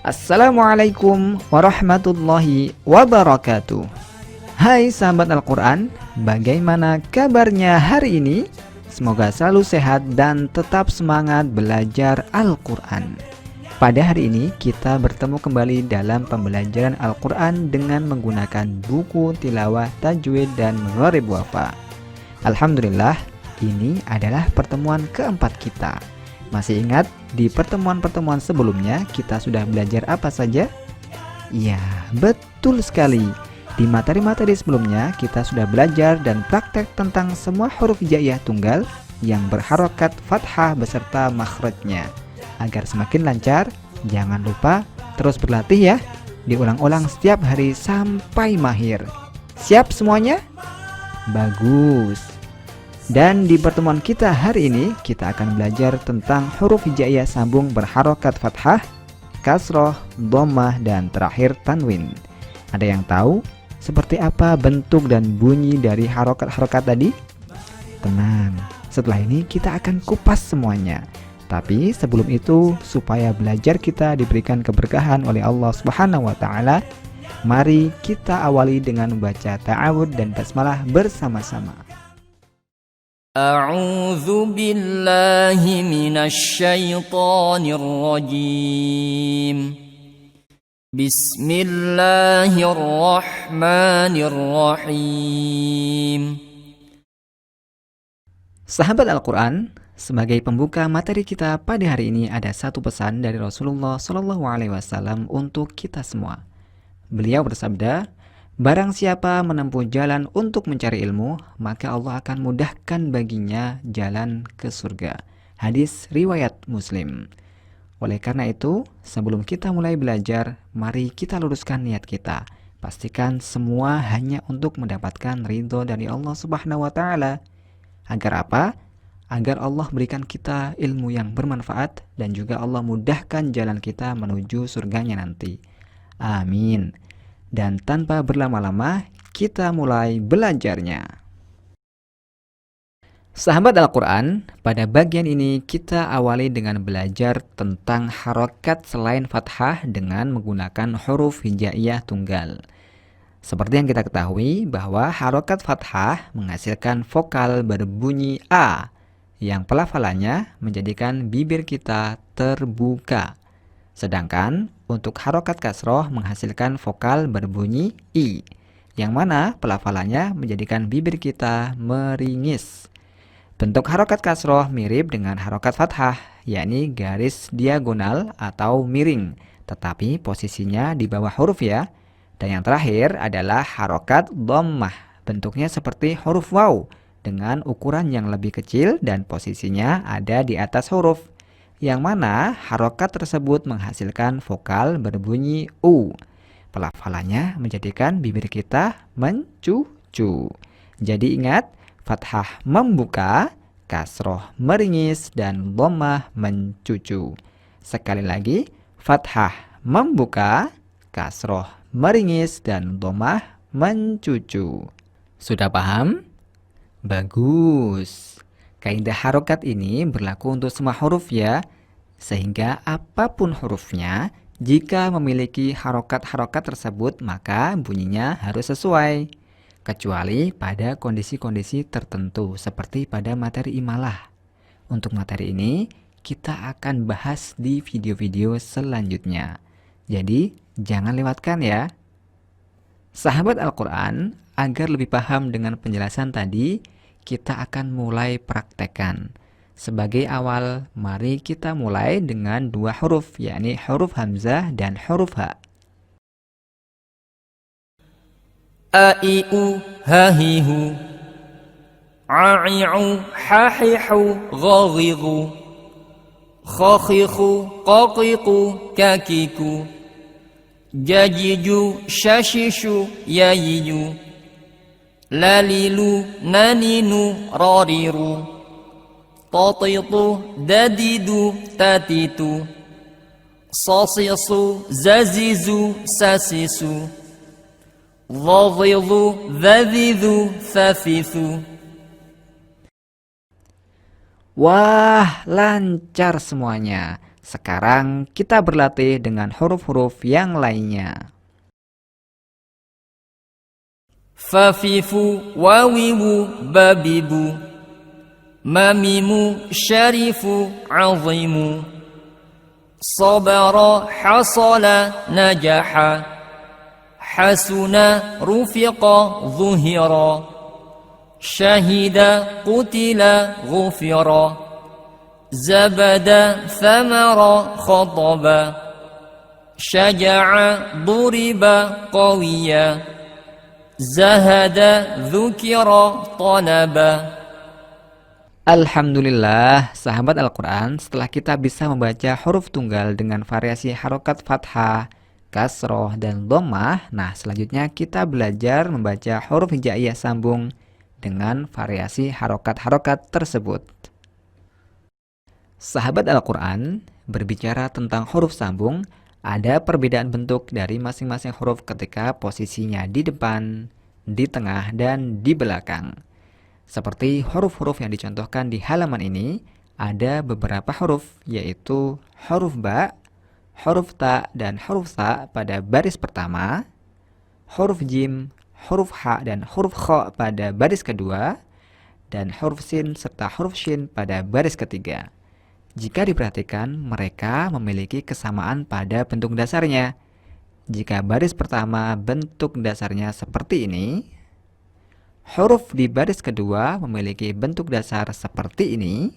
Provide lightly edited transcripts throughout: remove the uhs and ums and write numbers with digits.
Assalamualaikum warahmatullahi wabarakatuh. Hai sahabat Al-Quran, bagaimana kabarnya hari ini? Semoga selalu sehat dan tetap semangat belajar Al-Quran. Pada hari ini kita bertemu kembali dalam pembelajaran Al-Quran dengan menggunakan buku tilawah, tajwid, dan Gharib Wafa. Alhamdulillah, ini adalah pertemuan keempat kita. Masih ingat di pertemuan-pertemuan sebelumnya kita sudah belajar apa saja? Ya, betul sekali. Di materi-materi sebelumnya kita sudah belajar dan praktek tentang semua huruf hijaiyah tunggal yang berharokat fathah beserta makhrajnya. Agar semakin lancar, jangan lupa terus berlatih ya. Diulang-ulang setiap hari sampai mahir. Siap semuanya? Bagus. Dan di pertemuan kita hari ini, kita akan belajar tentang huruf hijaiyah sambung berharokat fathah, kasroh, dhammah, dan terakhir tanwin. Ada yang tahu seperti apa bentuk dan bunyi dari harokat-harokat tadi? Tenang, setelah ini kita akan kupas semuanya. Tapi sebelum itu, supaya belajar kita diberikan keberkahan oleh Allah Subhanahu wa Ta'ala, mari kita awali dengan membaca ta'awud dan basmalah bersama-sama. أعوذ بالله من الشيطان الرجيم بسم الله الرحمن الرحيم. Sahabat Al-Quran, sebagai pembuka materi kita pada hari ini ada satu pesan dari Rasulullah SAW untuk kita semua. Beliau bersabda, barang siapa menempuh jalan untuk mencari ilmu, maka Allah akan mudahkan baginya jalan ke surga. Hadis riwayat Muslim. Oleh karena itu, sebelum kita mulai belajar, mari kita luruskan niat kita. Pastikan semua hanya untuk mendapatkan ridho dari Allah Subhanahu wa Ta'ala. Agar apa? Agar Allah berikan kita ilmu yang bermanfaat dan juga Allah mudahkan jalan kita menuju surganya nanti. Amin. Dan tanpa berlama-lama, kita mulai belajarnya. Sahabat Al-Quran, pada bagian ini kita awali dengan belajar tentang harokat selain fathah dengan menggunakan huruf hijaiyah tunggal. Seperti yang kita ketahui bahwa harokat fathah menghasilkan vokal berbunyi A, yang pelafalannya menjadikan bibir kita terbuka. Sedangkan untuk harokat kasroh menghasilkan vokal berbunyi I, yang mana pelafalannya menjadikan bibir kita meringis. Bentuk harokat kasroh mirip dengan harokat fathah, yakni garis diagonal atau miring, tetapi posisinya di bawah huruf ya. Dan yang terakhir adalah harokat dhammah, bentuknya seperti huruf waw, dengan ukuran yang lebih kecil dan posisinya ada di atas huruf, yang mana harokat tersebut menghasilkan vokal berbunyi U. Pelafalannya menjadikan bibir kita mencucu. Jadi ingat, fathah membuka, kasroh meringis, dan dhammah mencucu. Sekali lagi, fathah membuka, kasroh meringis, dan dhammah mencucu. Sudah paham? Bagus. Kaidah harokat ini berlaku untuk semua huruf ya, sehingga apapun hurufnya, jika memiliki harokat-harokat tersebut, maka bunyinya harus sesuai. Kecuali pada kondisi-kondisi tertentu, seperti pada materi imalah. Untuk materi ini, kita akan bahas di video-video selanjutnya. Jadi, jangan lewatkan ya. Sahabat Al-Quran, agar lebih paham dengan penjelasan tadi, kita akan mulai praktekkan. Sebagai awal, mari kita mulai dengan dua huruf, yakni huruf hamzah dan huruf ha. A I U ha hi hu, a I U ha hi hu, gha ghi gu, kha khi khu, qa qi qu, ka ki ku, ja ji ju, sha shi shu, ya yi ju, lalilu, naninu, rariru, tatitu, dadidu, tatitu, sasisu, zazizu, sasisu, dhadhidu, dhadhidu, thafithu. Wah, lancar semuanya. Sekarang kita berlatih dengan huruf-huruf yang lainnya. Fafifu wawiwu babibu mamimu syarifu azimu sabara hasala najaha hasuna rufiqa zuhira syahida qutila ghufira zabada thamara khataba syaja'a duriba qawiya zahada dzukira talaba. Alhamdulillah, sahabat Al-Quran, setelah kita bisa membaca huruf tunggal dengan variasi harokat fathah, kasroh, dan dhammah, nah selanjutnya kita belajar membaca huruf hijaiyah sambung dengan variasi harokat-harokat tersebut. Sahabat Al-Quran, berbicara tentang huruf sambung, ada perbedaan bentuk dari masing-masing huruf ketika posisinya di depan, di tengah, dan di belakang. Seperti huruf-huruf yang dicontohkan di halaman ini, ada beberapa huruf, yaitu huruf ba, huruf ta, dan huruf sa pada baris pertama, huruf jim, huruf ha, dan huruf kho pada baris kedua, dan huruf sin serta huruf shin pada baris ketiga. Jika diperhatikan, mereka memiliki kesamaan pada bentuk dasarnya. Jika baris pertama bentuk dasarnya seperti ini, huruf di baris kedua memiliki bentuk dasar seperti ini,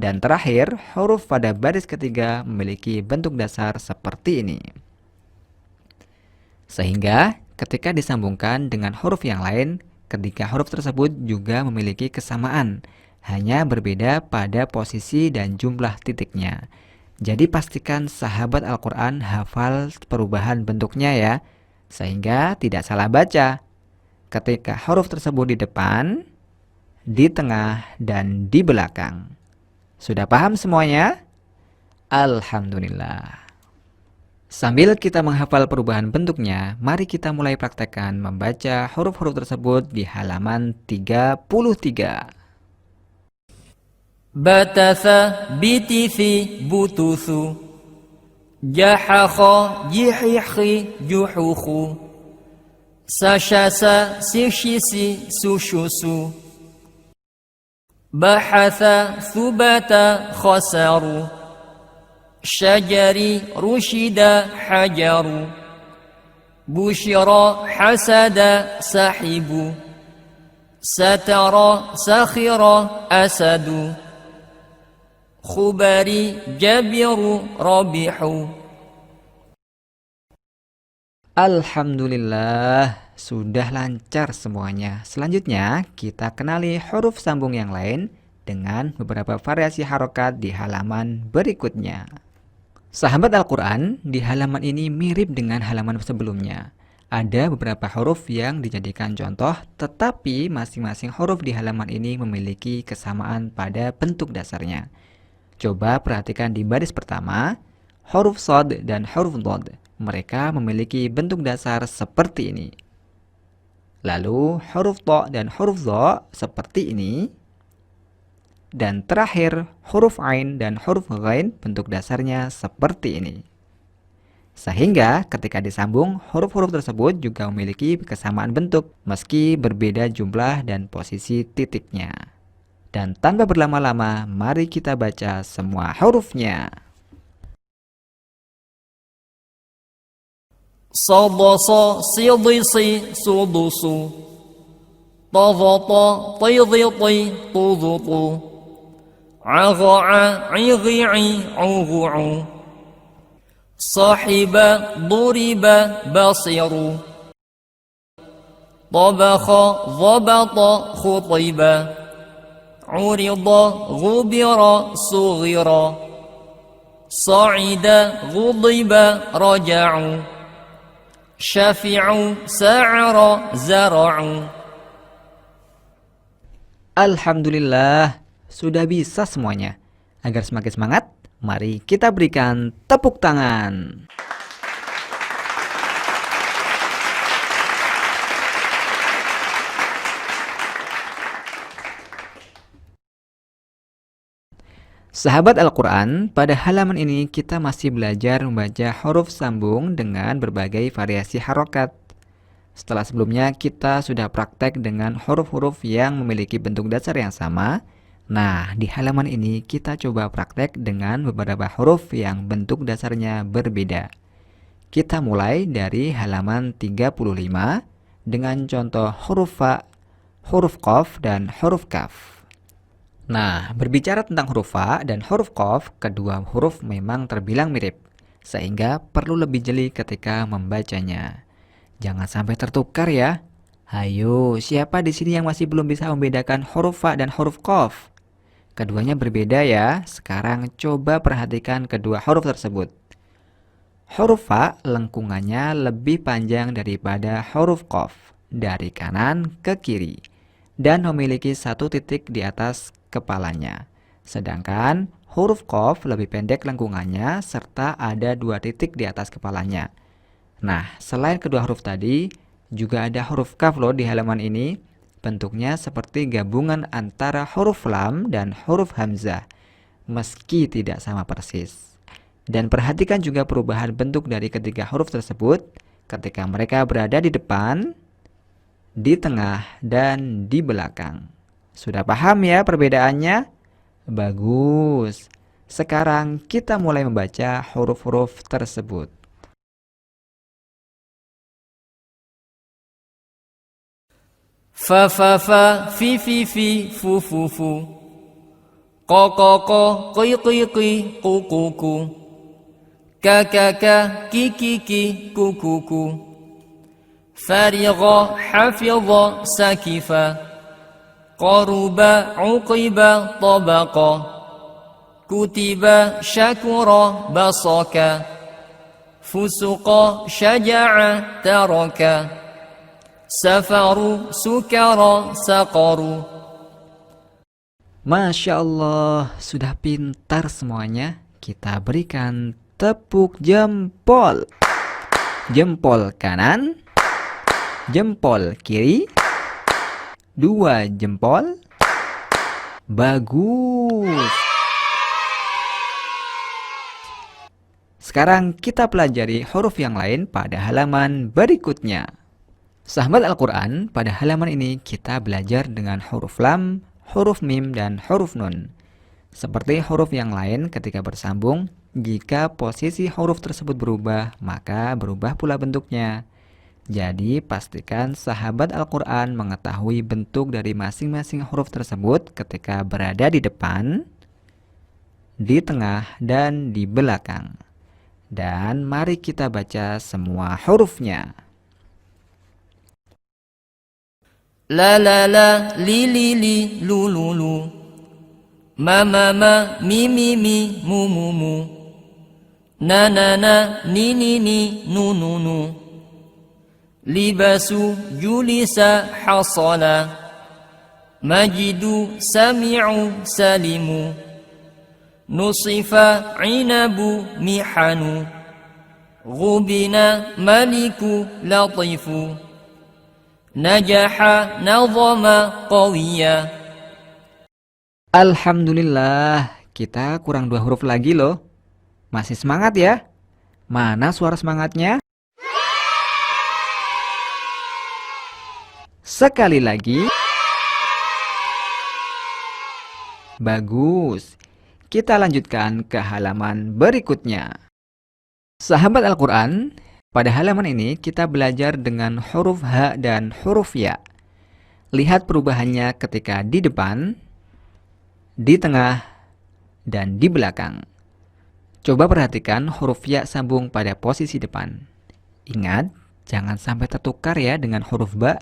dan terakhir, huruf pada baris ketiga memiliki bentuk dasar seperti ini. Sehingga, ketika disambungkan dengan huruf yang lain, ketiga huruf tersebut juga memiliki kesamaan, hanya berbeda pada posisi dan jumlah titiknya. Jadi pastikan sahabat Al-Quran hafal perubahan bentuknya ya, sehingga tidak salah baca ketika huruf tersebut di depan, di tengah, dan di belakang. Sudah paham semuanya? Alhamdulillah. Sambil kita menghafal perubahan bentuknya, mari kita mulai praktekkan membaca huruf-huruf tersebut di halaman 33. Batatha bitithi butusu jahakha jihihi juhuhu sashasa sishisi sushusu bahatha thubata khasaru syajari rushida hajaru bushira hasada sahibu satara sakhira asadu khubari jabiru rabihu. Alhamdulillah, sudah lancar semuanya. Selanjutnya, kita kenali huruf sambung yang lain dengan beberapa variasi harokat di halaman berikutnya. Sahabat Al-Quran, di halaman ini mirip dengan halaman sebelumnya. Ada beberapa huruf yang dijadikan contoh, tetapi masing-masing huruf di halaman ini memiliki kesamaan pada bentuk dasarnya. Coba perhatikan di baris pertama, huruf shad dan huruf dhad. Mereka memiliki bentuk dasar seperti ini. Lalu huruf ta dan huruf dha seperti ini. Dan terakhir huruf ain dan huruf ghain bentuk dasarnya seperti ini. Sehingga ketika disambung, huruf-huruf tersebut juga memiliki kesamaan bentuk meski berbeda jumlah dan posisi titiknya. Dan tanpa berlama-lama, mari kita baca semua hurufnya. Sadasa sidisi sudusu tadata tiditi tudutu agha'a ighi'i ughu'u sahiba duriba basiru tabakha dhabata khutiba urida ghubira sughira sa'ida ghudiba raja'u syafi'u sa'ara zara'u. Alhamdulillah, sudah bisa semuanya. Agar semakin semangat, mari kita berikan tepuk tangan. Sahabat Al-Quran, pada halaman ini kita masih belajar membaca huruf sambung dengan berbagai variasi harokat. Setelah sebelumnya kita sudah praktek dengan huruf-huruf yang memiliki bentuk dasar yang sama. Nah, di halaman ini kita coba praktek dengan beberapa huruf yang bentuk dasarnya berbeda. Kita mulai dari halaman 35 dengan contoh huruf fa, huruf qaf, dan huruf kaf. Nah, berbicara tentang huruf fa dan huruf qaf, kedua huruf memang terbilang mirip, sehingga perlu lebih jeli ketika membacanya. Jangan sampai tertukar ya. Ayo, siapa di sini yang masih belum bisa membedakan huruf fa dan huruf qaf? Keduanya berbeda ya. Sekarang coba perhatikan kedua huruf tersebut. Huruf fa lengkungannya lebih panjang daripada huruf qaf dari kanan ke kiri dan memiliki satu titik di atas kepalanya. Sedangkan huruf qaf lebih pendek lengkungannya serta ada dua titik di atas kepalanya. Nah, selain kedua huruf tadi, juga ada huruf kaf loh di halaman ini. Bentuknya seperti gabungan antara huruf lam dan huruf hamzah, meski tidak sama persis. Dan perhatikan juga perubahan bentuk dari ketiga huruf tersebut ketika mereka berada di depan, di tengah, dan di belakang. Sudah paham ya perbedaannya? Bagus. Sekarang kita mulai membaca huruf-huruf tersebut. Fa fa fa, fi fi fi, fu fu fu. Qa qa qa, qi qi qi, qu qu qu. Ka ka ka, ki ki ki, ku ku ku. Farigha, hafidha, sakifa. Qaruba, uqiba, tabaqa. Kutiba, syakura, basaka. Fusuqa, syaja'a, taraka. Safaru, sukara, saqaru. Masya Allah, sudah pintar semuanya. Kita berikan tepuk jempol. Jempol kanan, jempol kiri, dua jempol. Bagus. Sekarang kita pelajari huruf yang lain pada halaman berikutnya. Sahabat Al-Quran, pada halaman ini kita belajar dengan huruf lam, huruf mim, dan huruf nun. Seperti huruf yang lain ketika bersambung, jika posisi huruf tersebut berubah, maka berubah pula bentuknya. Jadi pastikan sahabat Al-Quran mengetahui bentuk dari masing-masing huruf tersebut ketika berada di depan, di tengah, dan di belakang. Dan mari kita baca semua hurufnya. La la la, li li li, lu lu lu. Ma ma ma, mi mi mi, mu mu mu. Na na na, ni ni ni, nu nu nu. Libasu, julisa, hasala. Majidu, sami'u, salimu. Nusifa, inabu, mihanu. Ghubina, maliku, latifu. Najaha, nazama, qawiya. Alhamdulillah, kita kurang dua huruf lagi loh. Masih semangat ya? Mana suara semangatnya? Sekali lagi. Bagus. Kita lanjutkan ke halaman berikutnya. Sahabat Al-Quran, pada halaman ini kita belajar dengan huruf H dan huruf Ya. Lihat perubahannya ketika di depan, di tengah, dan di belakang. Coba perhatikan huruf Ya sambung pada posisi depan. Ingat, jangan sampai tertukar ya dengan huruf Ba.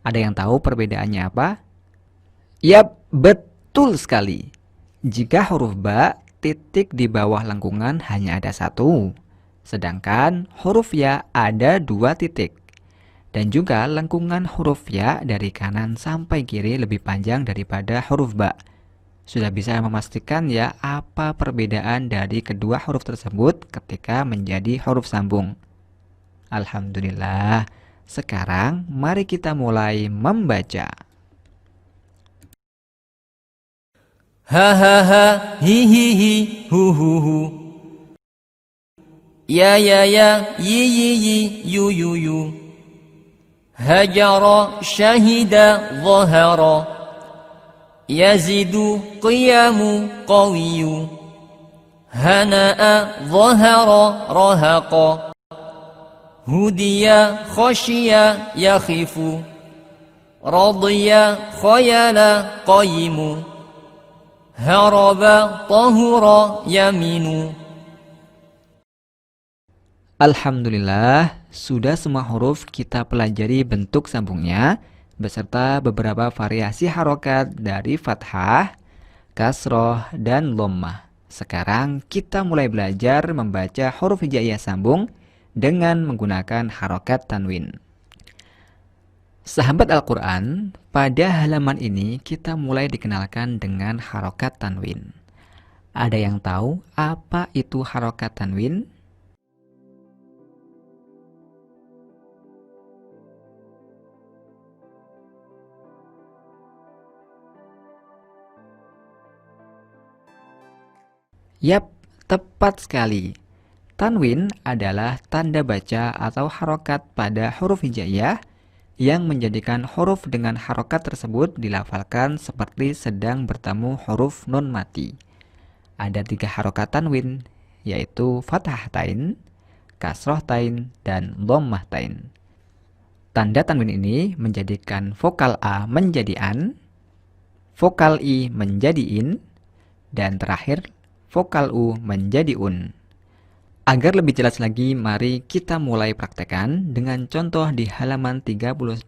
Ada yang tahu perbedaannya apa? Yap, betul sekali. Jika huruf Ba, titik di bawah lengkungan hanya ada satu. Sedangkan huruf Ya ada dua titik. Dan juga lengkungan huruf Ya dari kanan sampai kiri lebih panjang daripada huruf Ba. Sudah bisa memastikan ya apa perbedaan dari kedua huruf tersebut ketika menjadi huruf sambung. Alhamdulillah. Sekarang mari kita mulai membaca. ha ha ha, hi, hu hu. Ya yi, yu. Hajara, syahida, zahara. Yazidu, qiyamu, qawiyu. Hana'a, zahara, rahaqa. Hudiya, khashiya, yakhifu. Radiya, khayala, qayimu. Haraba, tahura, yaminu. Alhamdulillah, sudah semua huruf kita pelajari bentuk sambungnya beserta beberapa variasi harokat dari fathah, kasroh, dan dhammah. Sekarang kita mulai belajar membaca huruf hijaiyah sambung dengan menggunakan harokat tanwin. Sahabat Al-Quran, pada halaman ini kita mulai dikenalkan dengan harokat tanwin. Ada yang tahu apa itu harokat tanwin? Yap, tepat sekali. Tanwin adalah tanda baca atau harokat pada huruf hijaiyah yang menjadikan huruf dengan harokat tersebut dilafalkan seperti sedang bertemu huruf nun mati. Ada 3 harokat tanwin, yaitu fathah tain, kasroh tain, dan dhammah tain. Tanda tanwin ini menjadikan vokal A menjadi an, vokal I menjadi in, dan terakhir vokal U menjadi un. Agar lebih jelas lagi, mari kita mulai praktekkan dengan contoh di halaman 38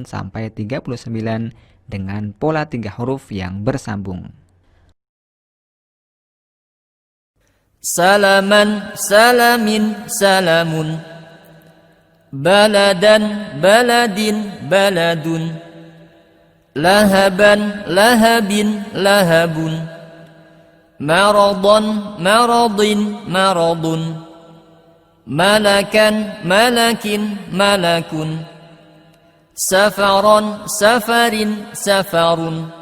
sampai 39 dengan pola 3 huruf yang bersambung. Salaman, salamin, salamun. Baladan, baladin, baladun. Lahaban, lahabin, lahabun. Maradan, maradin, maradun. Malakan, malakin, malakun. Safaran, safarin, safarun.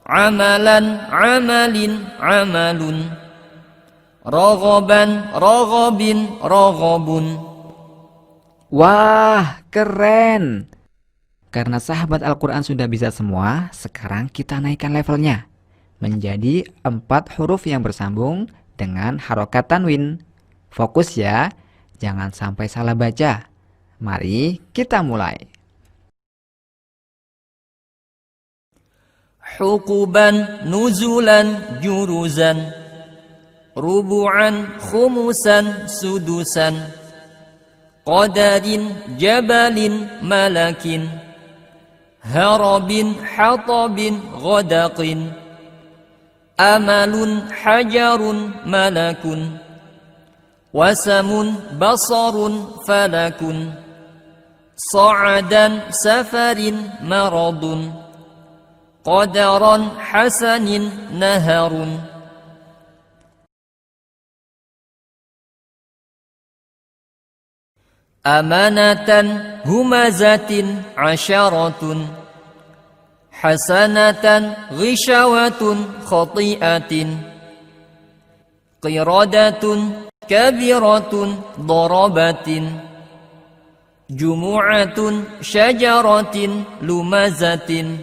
Amalan, amalin, amalun. Raghaban, raghabin, raghabun. Wah, keren! Karena sahabat Al-Quran sudah bisa semua, sekarang kita naikkan levelnya menjadi 4 huruf yang bersambung dengan harokat tanwin. Fokus ya, jangan sampai salah baca. Mari kita mulai. Hukuban, nuzulan, juruzan. Rubu'an, khumusan, sudusan. Qadarin, jabalin, malakin. Harabin, hatabin, ghadaqin. Amalun, hajarun, malakun. Wasamun, basarun, falakun. Sa'adan, safarin, maradun. Qadaran, hasanin, naharun. Amanatan, humazatin, asharatun. Hasanatan, ghishawatun, khati'atin. Qiradatun, kabiratun, darabatin. Jumu'atun, syajaratin, lumazatin.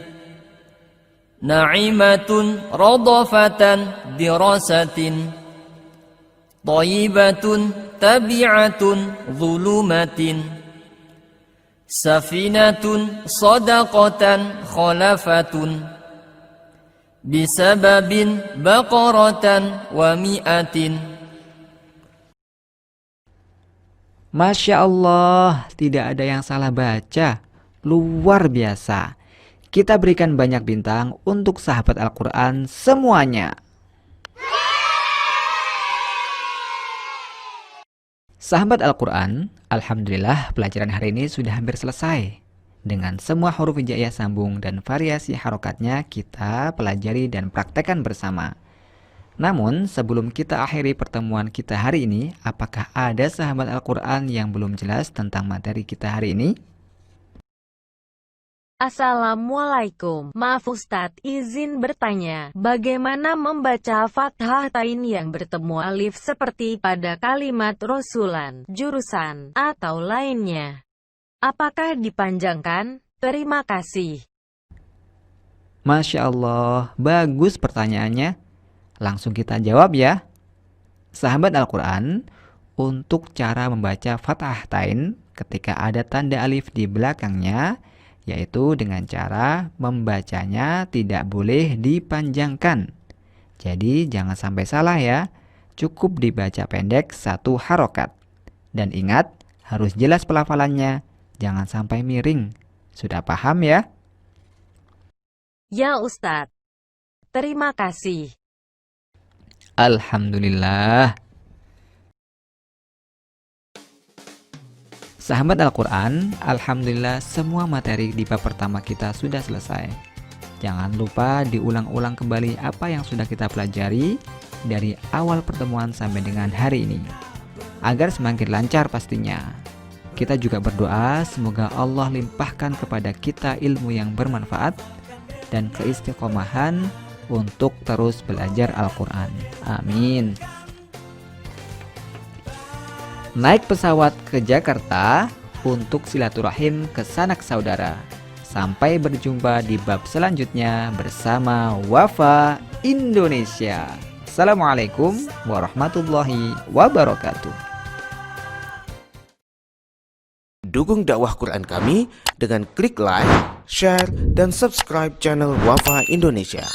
Na'imatun, radafatan, dirasatin. Thayyibatun, tabi'atun, zulumatin. Safinatun, sadaqatan, khalafatun. Bisababin, baqaratan, wa mi'atin. Masya Allah, tidak ada yang salah baca. Luar biasa. Kita berikan banyak bintang untuk sahabat Al-Quran semuanya. Sahabat Al-Quran, alhamdulillah pelajaran hari ini sudah hampir selesai. Dengan semua huruf hijaiyah sambung dan variasi harokatnya kita pelajari dan praktekkan bersama. Namun sebelum kita akhiri pertemuan kita hari ini, apakah ada sahabat Al-Quran yang belum jelas tentang materi kita hari ini? Assalamualaikum. Maaf Ustadz, izin bertanya, bagaimana membaca fathah tain yang bertemu alif seperti pada kalimat rosulan, jurusan, atau lainnya? Apakah dipanjangkan? Terima kasih. Masya Allah, bagus pertanyaannya. Langsung kita jawab ya. Sahabat Al-Quran, untuk cara membaca fathah tain ketika ada tanda alif di belakangnya, yaitu dengan cara membacanya tidak boleh dipanjangkan. Jadi jangan sampai salah ya, cukup dibaca pendek satu harokat. Dan ingat, harus jelas pelafalannya, jangan sampai miring. Sudah paham ya? Ya Ustadz. Terima kasih. Alhamdulillah. Sahabat Al-Quran, Alhamdulillah semua materi di bab pertama kita sudah selesai. Jangan lupa diulang-ulang kembali apa yang sudah kita pelajari dari awal pertemuan sampai dengan hari ini, agar semakin lancar pastinya. Kita juga berdoa semoga Allah limpahkan kepada kita ilmu yang bermanfaat dan keistiqomahan untuk terus belajar Al-Quran. Amin. Naik pesawat ke Jakarta untuk silaturahim ke sanak saudara. Sampai berjumpa di bab selanjutnya bersama Wafa Indonesia. Assalamualaikum warahmatullahi wabarakatuh. Dukung dakwah Quran kami dengan klik like, share, dan subscribe channel Wafa Indonesia.